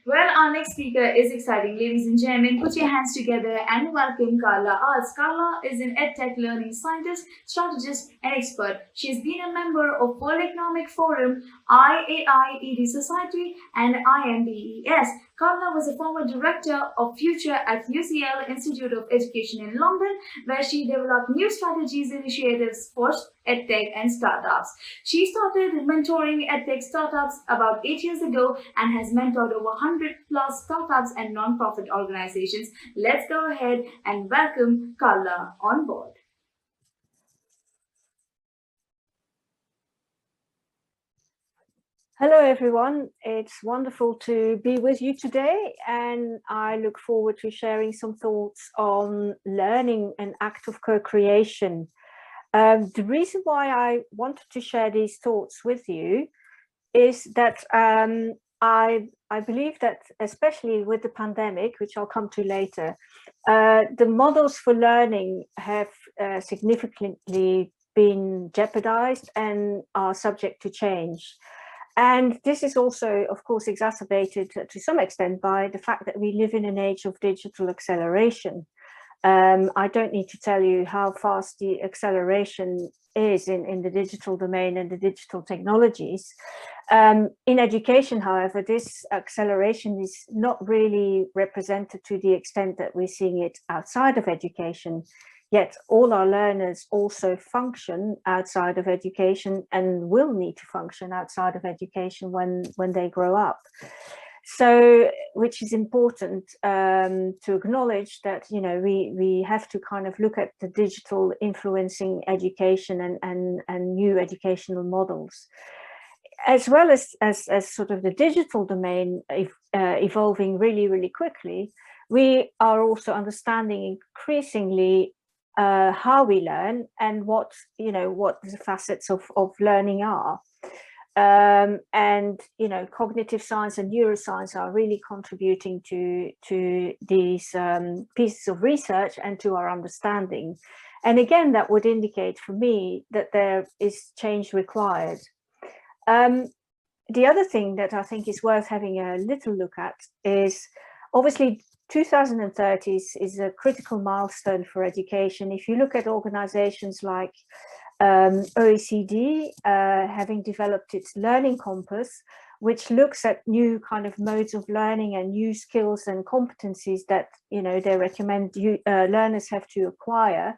Well, our next speaker is exciting. Ladies and gentlemen, put your hands together and welcome Carla Arts. Carla is an EdTech learning scientist, strategist, and expert. She has been a member of World Economic Forum, IAI, ED Society, and IMBES. Carla was a former director of Future at UCL Institute of Education in London, where she developed new strategies initiatives for EdTech and startups. She started mentoring EdTech startups about 8 years ago and has mentored over 100 plus startups and non-profit organizations. Let's go ahead and welcome Carla on board. Hello, everyone. It's wonderful to be with you today, and I look forward to sharing some thoughts on learning and act of co-creation. The reason why I wanted to share these thoughts with you is that I believe that, especially with the pandemic, which I'll come to later, the models for learning have significantly been jeopardized and are subject to change. And this is also, of course, exacerbated to some extent by the fact that we live in an age of digital acceleration. I don't need to tell you how fast the acceleration is in the digital domain and the digital technologies. In education, however, this acceleration is not really represented to the extent that we're seeing it outside of education. Yet all our learners also function outside of education and will need to function outside of education when they grow up. So, which is important to acknowledge that, you know, we have to kind of look at the digital influencing education and new educational models, as well as sort of the digital domain evolving really, really quickly. We are also understanding increasingly how we learn and what the facets of learning are. And cognitive science and neuroscience are really contributing to these pieces of research and to our understanding. And again, that would indicate for me that there is change required. The other thing that I think is worth having a little look at is obviously 2030 is a critical milestone for education. If you look at organizations like OECD having developed its learning compass, which looks at new kind of modes of learning and new skills and competencies that they recommend learners have to acquire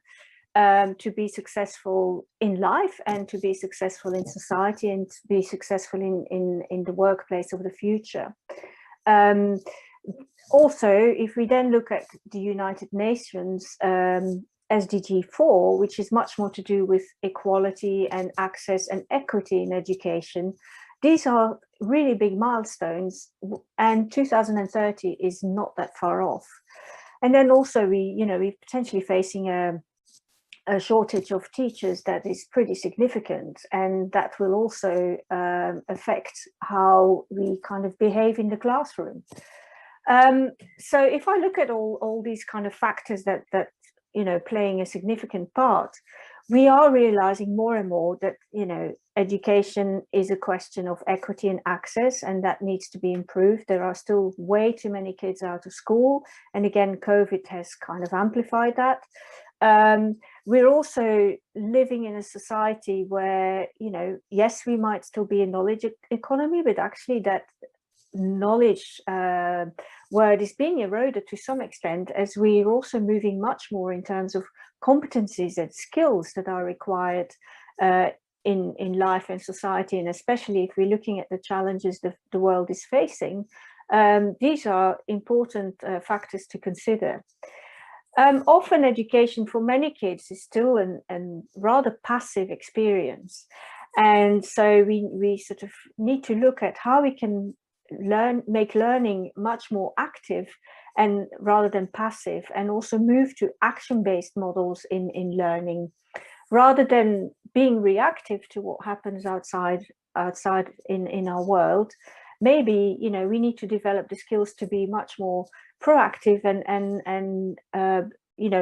to be successul in life and to be successful in society and to be successful in the workplace of the future. Also, if we then look at the United Nations SDG 4, which is much more to do with equality and access and equity in education, these are really big milestones, and 2030 is not that far off. And then also we're potentially facing a shortage of teachers that is pretty significant, and that will also affect how we kind of behave in the classroom. So if I look at all these kind of factors that playing a significant part, we are realizing more and more that education is a question of equity and access, and that needs to be improved. There are still way too many kids out of school, and again, COVID has kind of amplified that. We're also living in a society where yes, we might still be a knowledge economy, but actually that knowledge word is being eroded to some extent, as we're also moving much more in terms of competencies and skills that are required in life and society, and especially if we're looking at the challenges that the world is facing. These are important factors to consider. Often education for many kids is still an rather passive experience, and so we sort of need to look at how we can make learning much more active and rather than passive, and also move to action-based models in learning rather than being reactive to what happens outside in our world. Maybe we need to develop the skills to be much more proactive and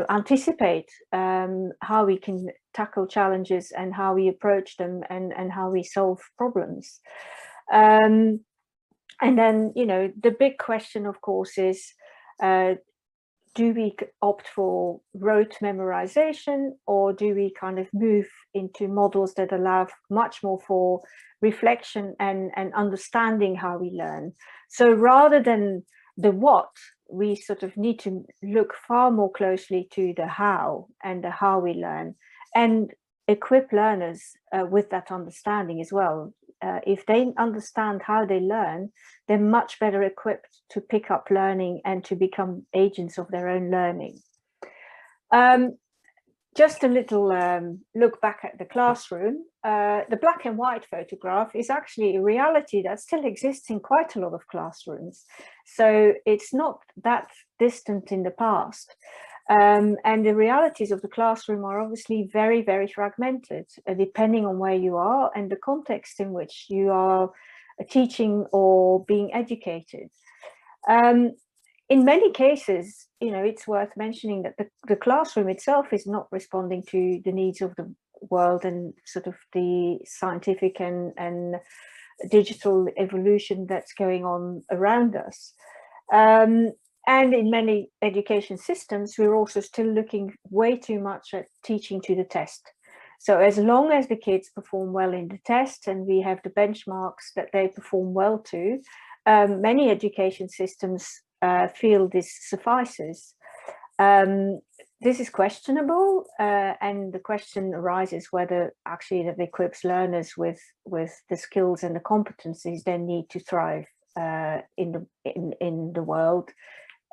anticipate how we can tackle challenges and how we approach them and how we solve problems. And then, the big question, of course, is do we opt for rote memorization, or do we kind of move into models that allow much more for reflection and understanding how we learn? So rather than the what, we sort of need to look far more closely to the how and the how we learn, and equip learners with that understanding as well. If they understand how they learn, they're much better equipped to pick up learning and to become agents of their own learning. Just a little look back at the classroom. The black and white photograph is actually a reality that still exists in quite a lot of classrooms. So it's not that distant in the past. And the realities of the classroom are obviously very, very fragmented, depending on where you are and the context in which you are teaching or being educated. In many cases, it's worth mentioning that the classroom itself is not responding to the needs of the world and sort of the scientific and digital evolution that's going on around us. And in many education systems, we're also still looking way too much at teaching to the test. So as long as the kids perform well in the test and we have the benchmarks that they perform well to, many education systems feel this suffices. This is questionable, and the question arises whether actually that equips learners with the skills and the competencies they need to thrive in the world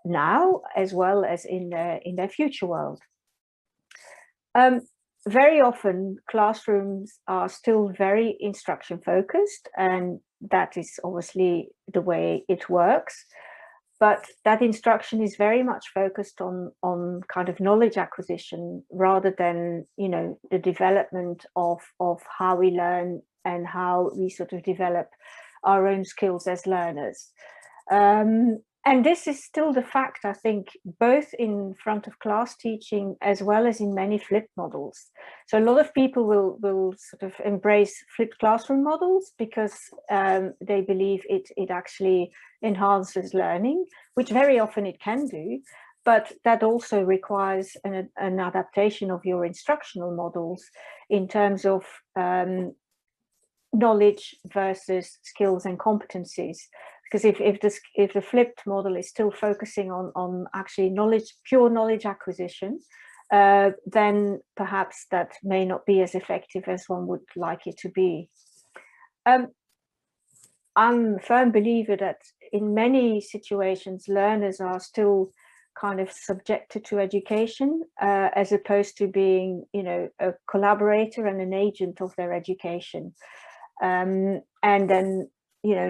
now, as well as in their future world. Very often classrooms are still very instruction focused, and that is obviously the way it works. But that instruction is very much focused on kind of knowledge acquisition rather than, the development of how we learn and how we sort of develop our own skills as learners. And this is still the fact, I think, both in front of class teaching as well as in many flipped models. So a lot of people will sort of embrace flipped classroom models because they believe it actually enhances learning, which very often it can do, but that also requires an adaptation of your instructional models in terms of knowledge versus skills and competencies. Because if the flipped model is still focusing on actually pure knowledge acquisition, then perhaps that may not be as effective as one would like it to be. I'm a firm believer that in many situations, learners are still kind of subjected to education, as opposed to being, a collaborator and an agent of their education. And then,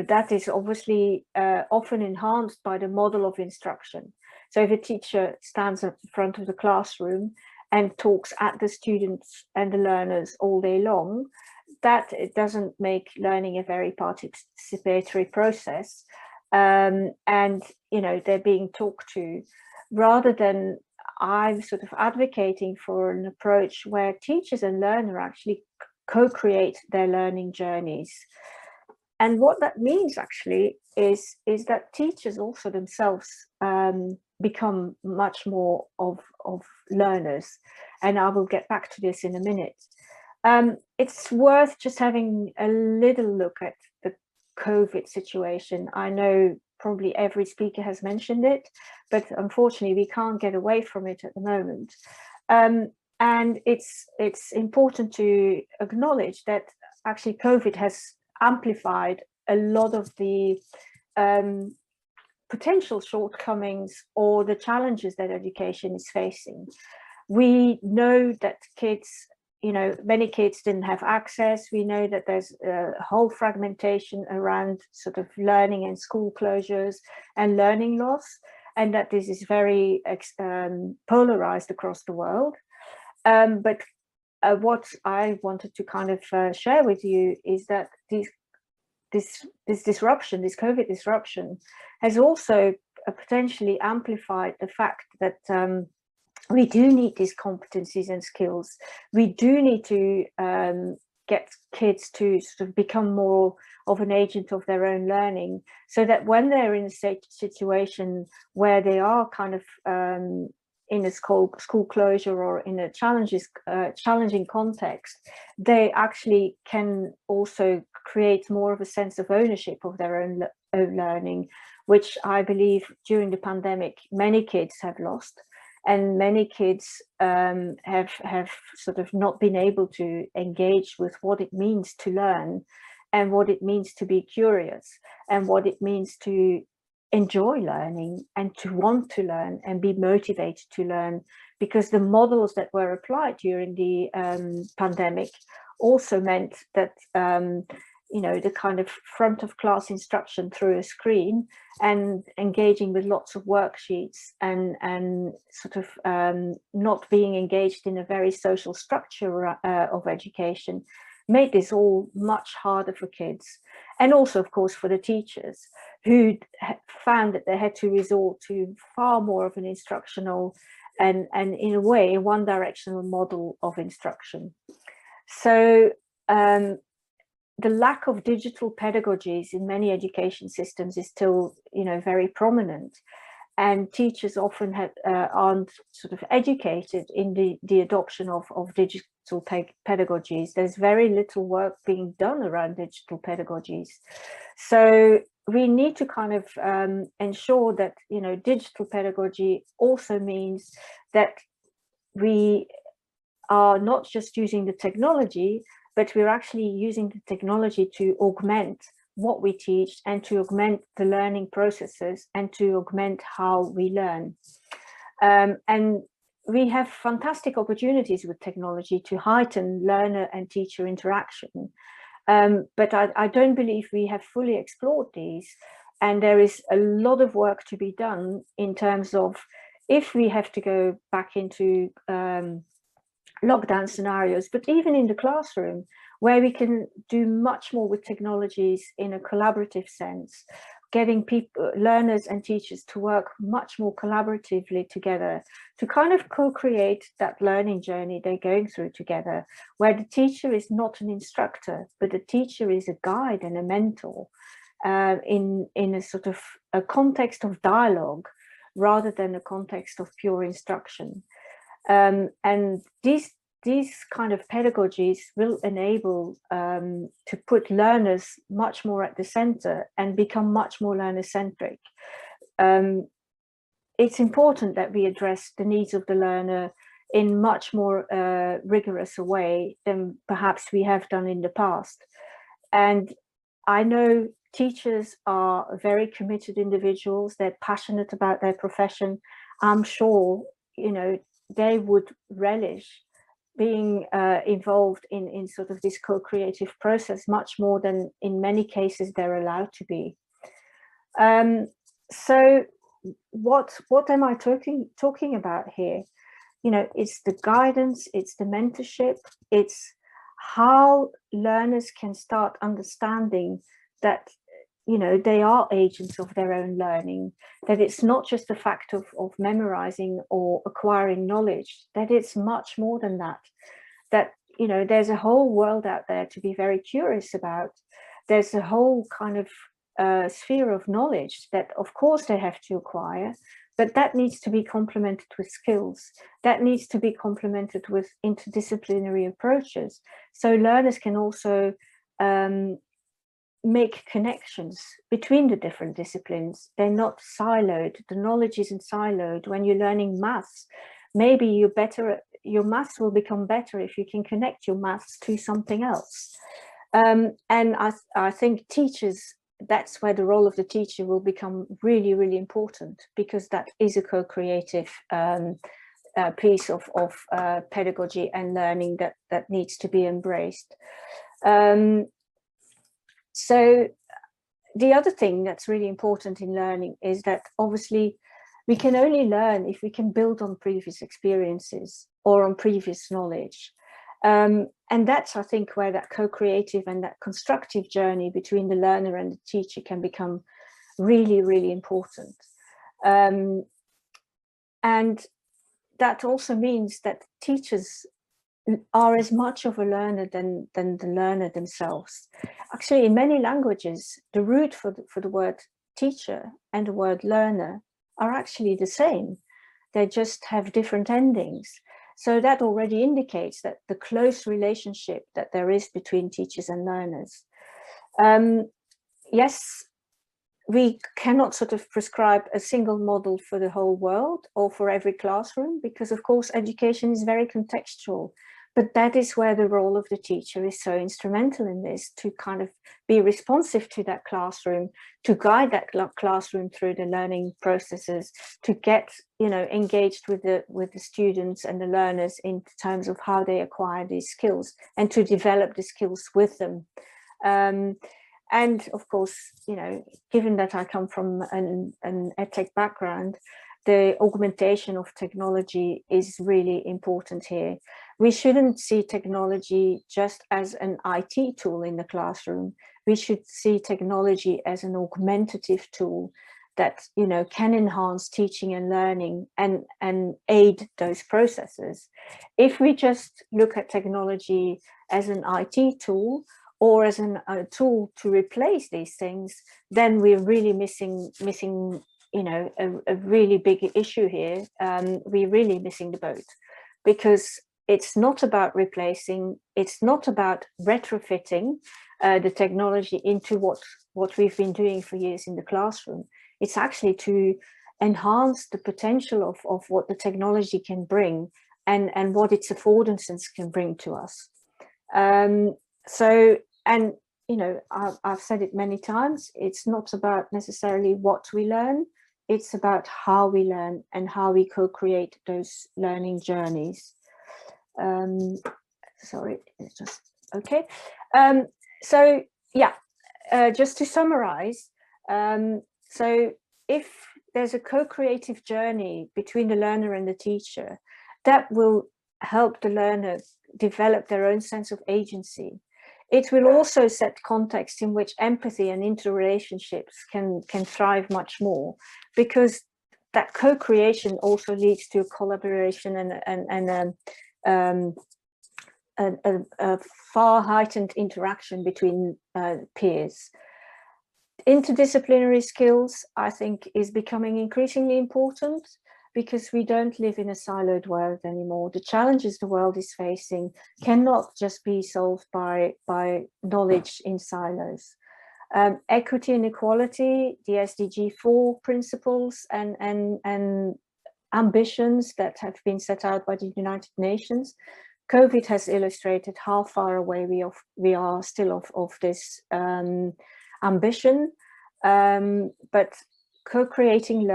that is obviously often enhanced by the model of instruction. So if a teacher stands at the front of the classroom and talks at the students and the learners all day long, that it doesn't make learning a very participatory process. And, they're being talked to, rather than I'm sort of advocating for an approach where teachers and learner actually co-create their learning journeys. And what that means actually is that teachers also themselves become much more of learners. And I will get back to this in a minute. It's worth just having a little look at the COVID situation. I know probably every speaker has mentioned it, but unfortunately we can't get away from it at the moment. And it's important to acknowledge that actually COVID has amplified a lot of the potential shortcomings or the challenges that education is facing. We know that kids, many kids didn't have access. We know that there's a whole fragmentation around sort of learning and school closures and learning loss, and that this is very polarized across the world. But what I wanted to kind of share with you is that this disruption, this COVID disruption, has also potentially amplified the fact that we do need these competencies and skills. We do need to get kids to sort of become more of an agent of their own learning, so that when they're in a situation where they are kind of in a school closure or in a challenging context, they actually can also create more of a sense of ownership of their own learning, which I believe during the pandemic many kids have lost, and many kids have sort of not been able to engage with what it means to learn, and what it means to be curious, and what it means to enjoy learning and to want to learn and be motivated to learn, because the models that were applied during the pandemic also meant that you know, the kind of front of class instruction through a screen and engaging with lots of worksheets and sort of not being engaged in a very social structure of education made this all much harder for kids, and also of course for the teachers, who found that they had to resort to far more of an instructional and in a way a one directional model of instruction. So the lack of digital pedagogies in many education systems is still, you know, very prominent, and teachers often aren't sort of educated in the adoption of digital pedagogies. There's very little work being done around digital pedagogies. So we need to kind of ensure that, you know, digital pedagogy also means that we are not just using the technology, but we're actually using the technology to augment what we teach and to augment the learning processes and to augment how we learn. And we have fantastic opportunities with technology to heighten learner and teacher interaction. But I don't believe we have fully explored these. And there is a lot of work to be done in terms of, if we have to go back into lockdown scenarios, but even in the classroom, where we can do much more with technologies in a collaborative sense, getting people, learners and teachers to work much more collaboratively together to kind of co-create that learning journey they're going through together, where the teacher is not an instructor, but the teacher is a guide and a mentor in a sort of a context of dialogue rather than a context of pure instruction. And these kind of pedagogies will enable to put learners much more at the center and become much more learner-centric. It's important that we address the needs of the learner in much more rigorous a way than perhaps we have done in the past. And I know teachers are very committed individuals. They're passionate about their profession. I'm sure, you know, they would relish being involved in sort of this co-creative process much more than in many cases they're allowed to be. So what am I talking about here? You know, it's the guidance, it's the mentorship, it's how learners can start understanding that, you know, they are agents of their own learning, that it's not just a fact of memorizing or acquiring knowledge, that it's much more than that, that, you know, there's a whole world out there to be very curious about. There's a whole kind of sphere of knowledge that of course they have to acquire, but that needs to be complemented with skills, that needs to be complemented with interdisciplinary approaches, so learners can also make connections between the different disciplines. They're not siloed. The knowledge isn't siloed. When you're learning maths, maybe you're better at, your maths will become better if you can connect your maths to something else. And I think teachers, that's where the role of the teacher will become really, really important, because that is a co-creative piece of pedagogy and learning that needs to be embraced. So the other thing that's really important in learning is that obviously we can only learn if we can build on previous experiences or on previous knowledge. And that's, I think, where that co-creative and that constructive journey between the learner and the teacher can become really, really important. And that also means that teachers are as much of a learner than the learner themselves. Actually, in many languages, the root for the word teacher and the word learner are actually the same. They just have different endings. So that already indicates that the close relationship that there is between teachers and learners. Yes, we cannot sort of prescribe a single model for the whole world or for every classroom, because of course education is very contextual. But that is where the role of the teacher is so instrumental in this, to kind of be responsive to that classroom, to guide that classroom through the learning processes, to get, you know, engaged with the students and the learners in terms of how they acquire these skills, and to develop the skills with them. And of course, you know, given that I come from an edtech background, the augmentation of technology is really important here. We shouldn't see technology just as an IT tool in the classroom. We should see technology as an augmentative tool that, you know, can enhance teaching and learning and aid those processes. If we just look at technology as an IT tool, or as a tool to replace these things, then we're really missing, you know, a really big issue here. We're really missing the boat, because it's not about replacing, it's not about retrofitting the technology into what we've been doing for years in the classroom. It's actually to enhance the potential of what the technology can bring, and what its affordances can bring to us. So, and you know, I've said it many times, it's not about necessarily what we learn, it's about how we learn and how we co-create those learning journeys. Sorry, it's just okay. So yeah, just to summarize, so if there's a co-creative journey between the learner and the teacher, that will help the learner develop their own sense of agency. It will also set context in which empathy and interrelationships can thrive much more, because that co-creation also leads to collaboration and a far heightened interaction between peers. Interdisciplinary skills, I think, is becoming increasingly important, because we don't live in a siloed world anymore. The challenges the world is facing cannot just be solved by knowledge in silos. Equity and equality, the SDG 4 principles and ambitions that have been set out by the United Nations. COVID has illustrated how far away we are still of this ambition, but co-creating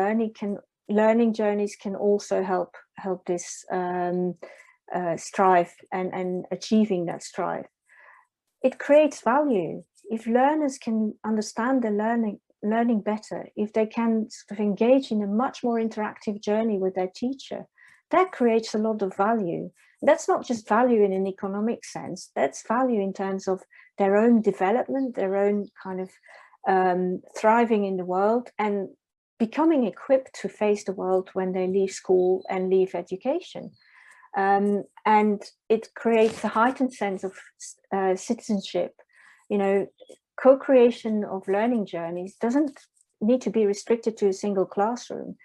learning journeys can also help this strive and achieving that strive. It creates value. If learners can understand the learning better, if they can sort of engage in a much more interactive journey with their teacher, that creates a lot of value. That's not just value in an economic sense, that's value in terms of their own development, their own kind of thriving in the world, and becoming equipped to face the world when they leave school and leave education. And it creates a heightened sense of citizenship. You know, co-creation of learning journeys doesn't need to be restricted to a single classroom.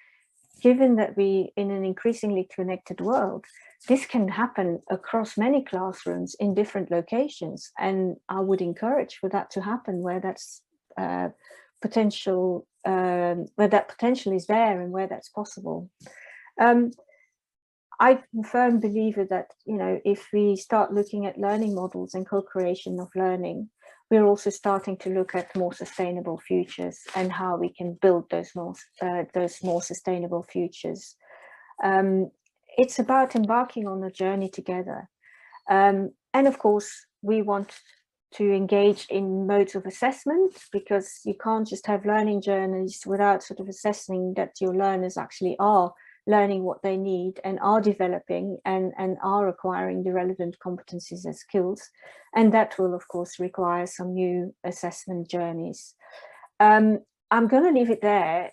Given that we in an increasingly connected world, this can happen across many classrooms in different locations. And I would encourage for that to happen where that's potential, where that potential is there and where that's possible. I'm a firm believer that, you know, if we start looking at learning models and co-creation of learning, we're also starting to look at more sustainable futures and how we can build those more sustainable futures. It's about embarking on a journey together. And of course, we want to engage in modes of assessment, because you can't just have learning journeys without sort of assessing that your learners actually are learning what they need and are developing and are acquiring the relevant competencies and skills. And that will, of course, require some new assessment journeys. I'm going to leave it there.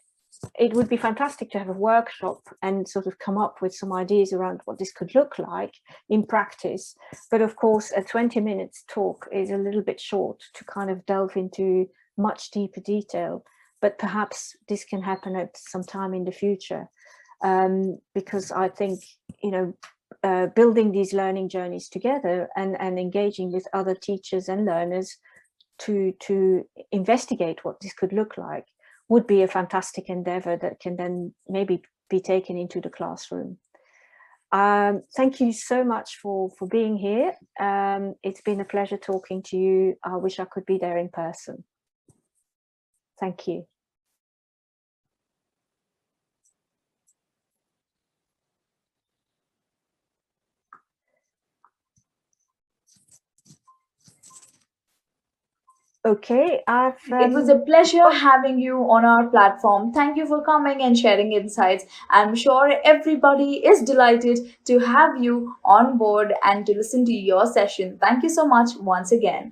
it would be fantastic to have a workshop and sort of come up with some ideas around what this could look like in practice. But of course, a 20 minutes talk is a little bit short to kind of delve into much deeper detail. But perhaps this can happen at some time in the future, because I think, building these learning journeys together and engaging with other teachers and learners to investigate what this could look like would be a fantastic endeavor that can then maybe be taken into the classroom. Thank you so much for being here. It's been a pleasure talking to you. I wish I could be there in person. Thank you. Okay, It was a pleasure having you on our platform. Thank you for coming and sharing insights. I'm sure everybody is delighted to have you on board and to listen to your session. Thank you so much once again.